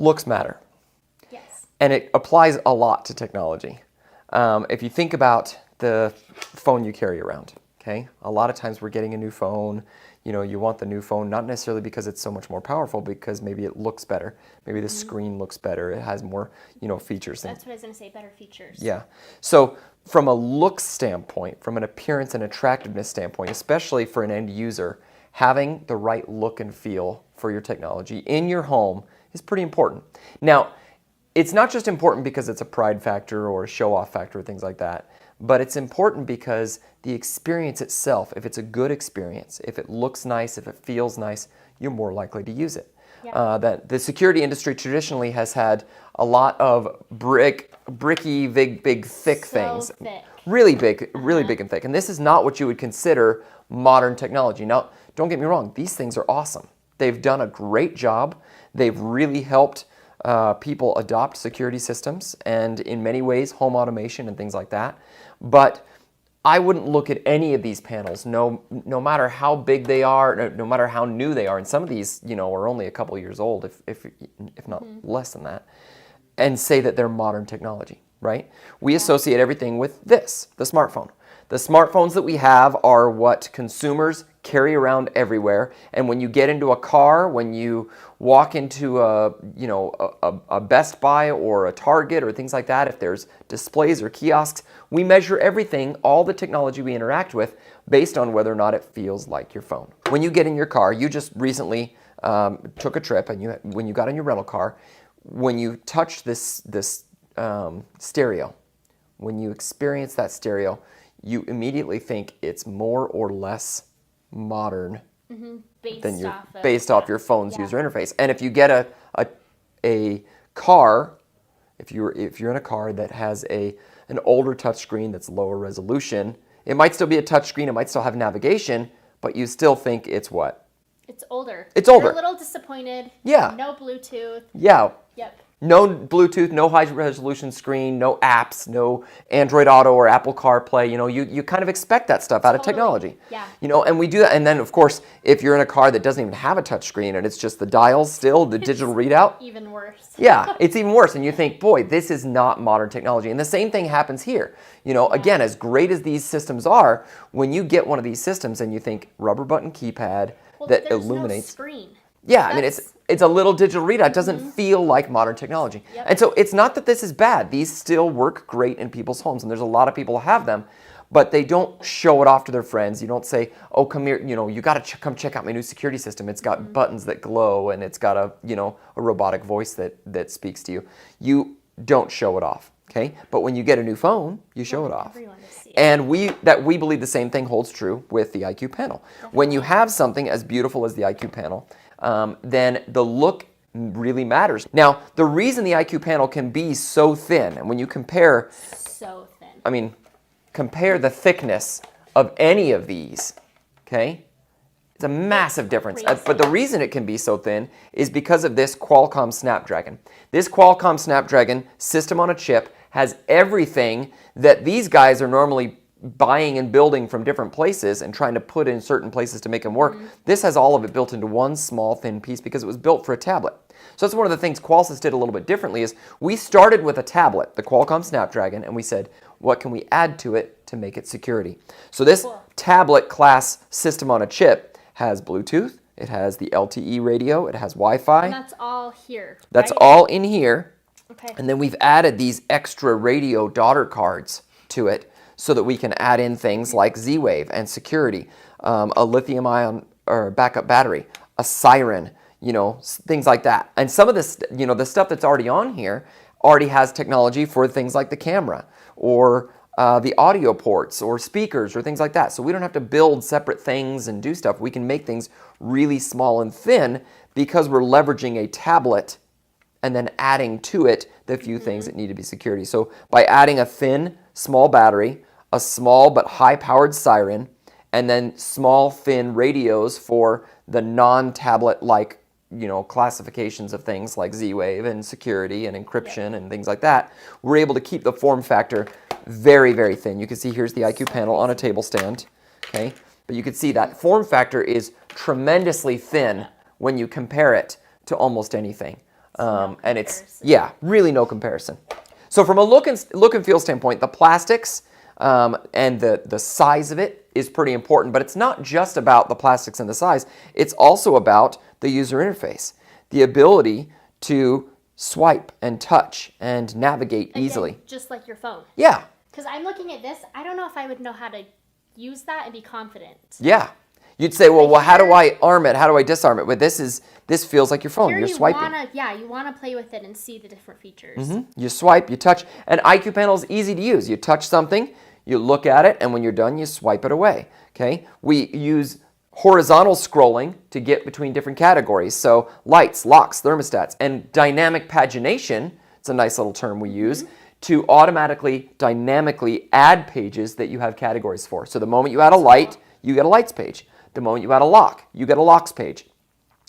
looks matter. Yes. And it applies a lot to technology. If you think about the phone you carry around, okay? A lot of times we're getting a new phone. You know, you want the new phone, not necessarily because it's so much more powerful, because maybe it looks better. Maybe the screen looks better. It has more, features. That's what I was going to say, better features. Yeah. So from a look standpoint, from an appearance and attractiveness standpoint, especially for an end user, having the right look and feel for your technology in your home is pretty important. Now, it's not just important because it's a pride factor or a show-off factor or things like that, but it's important because the experience itself, if it's a good experience, if it looks nice, if it feels nice, you're more likely to use it. Yeah. That the security industry traditionally has had a lot of bricky, big, thick things. Thick. Really big, really big and thick. And this is not what you would consider modern technology. Now, don't get me wrong, these things are awesome. They've done a great job. They've really helped people adopt security systems and in many ways home automation and things like that. But I wouldn't look at any of these panels, no matter how big they are, no matter how new they are. And some of these, are only a couple years old, if not less than that, and say that they're modern technology, right? We associate everything with this, the smartphone. The smartphones that we have are what consumers carry around everywhere. And when you get into a car, when you walk into a Best Buy or a Target or things like that, if there's displays or kiosks, we measure everything, all the technology we interact with, based on whether or not it feels like your phone. When you get in your car, you just recently took a trip, and when you got in your rental car, when you touch this stereo, when you experience that stereo, you immediately think it's more or less modern based off your phone's user interface. And if you get a car, if you're in a car that has an older touchscreen that's lower resolution, it might still be a touchscreen, it might still have navigation, but you still think it's what? It's older. It's older. You're a little disappointed. Yeah. No Bluetooth. Yeah. Yep. No Bluetooth, no high-resolution screen, no apps, no Android Auto or Apple CarPlay. You kind of expect that stuff out of technology. Yeah. And we do that. And then, of course, if you're in a car that doesn't even have a touchscreen and it's just the dials still, the digital readout. Even worse. Yeah, it's even worse. And you think, boy, this is not modern technology. And the same thing happens here. Again, as great as these systems are, when you get one of these systems and you think rubber button keypad that illuminates. No screen. Yeah, I mean, it's a little digital readout. It doesn't feel like modern technology. Yep. And so it's not that this is bad. These still work great in people's homes, and there's a lot of people who have them, but they don't show it off to their friends. You don't say, oh, come here, you got to come check out my new security system. It's got buttons that glow, and it's got a robotic voice that speaks to you. You don't show it off, okay? But when you get a new phone, you show it off. Everyone to see it. And we believe the same thing holds true with the IQ panel. Definitely. When you have something as beautiful as the IQ panel, then the look really matters. Now, the reason the IQ panel can be so thin, and when you compare, compare the thickness of any of these, okay? It's a massive difference. But the reason it can be so thin is because of this Qualcomm Snapdragon. This Qualcomm Snapdragon system on a chip has everything that these guys are normally buying and building from different places and trying to put in certain places to make them work. This has all of it built into one small thin piece because it was built for a tablet. So that's one of the things Qolsys did a little bit differently is we started with a tablet, the Qualcomm Snapdragon, and we said, what can we add to it to make it security? So this tablet class system on a chip has Bluetooth, it has the LTE radio, it has Wi-Fi. And that's all here, That's right? all in here. Okay. And then we've added these extra radio daughter cards to it so that we can add in things like Z-Wave and security, a lithium-ion or backup battery, a siren, things like that. And some of this, the stuff that's already on here already has technology for things like the camera or the audio ports or speakers or things like that. So we don't have to build separate things and do stuff. We can make things really small and thin because we're leveraging a tablet and then adding to it the few things that need to be security. So by adding a thin, small battery, a small but high-powered siren, and then small, thin radios for the non-tablet-like, classifications of things like Z-Wave and security and encryption and things like that, we're able to keep the form factor very, very thin. You can see here's the IQ panel on a table stand, okay? But you can see that form factor is tremendously thin when you compare it to almost anything. And it's, comparison. yeah, really no comparison. So from a look and feel standpoint, the plastics and the size of it is pretty important, but it's not just about the plastics and the size. It's also about the user interface, the ability to swipe and touch and navigate Again, easily. just like your phone. Yeah, Because I'm looking at this, I don't know if I would know how to use that and be confident. yeah. You'd say, well, Like how do here- I arm it? How do I disarm it? But this feels like your phone. Here You're you swiping. you wanna play with it and see the different features. You swipe, you touch, and IQ Panel is easy to use. You touch something, you look at it, and when you're done, you swipe it away. Okay? We use horizontal scrolling to get between different categories. So lights, locks, thermostats, and dynamic pagination, it's a nice little term we use, to automatically, dynamically add pages that you have categories for. So the moment you add a light, you get a lights page. The moment you add a lock, you get a locks page.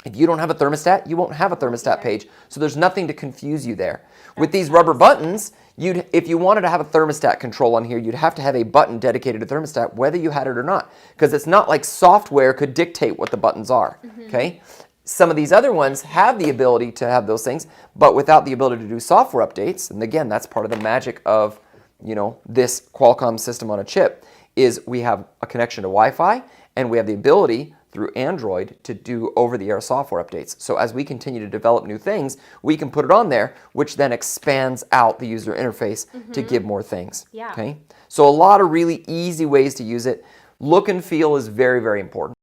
If you don't have a thermostat, you won't have a thermostat page. So there's nothing to confuse you there. With these rubber buttons, if you wanted to have a thermostat control on here, you'd have to have a button dedicated to thermostat, whether you had it or not. Because it's not like software could dictate what the buttons are. Okay? Some of these other ones have the ability to have those things, but without the ability to do software updates, and again, that's part of the magic of, this Qualcomm system on a chip, is we have a connection to Wi-Fi, and we have the ability through Android to do over-the-air software updates. So as we continue to develop new things, we can put it on there, which then expands out the user interface to give more things. Yeah. Okay? So a lot of really easy ways to use it. Look and feel is very, very important.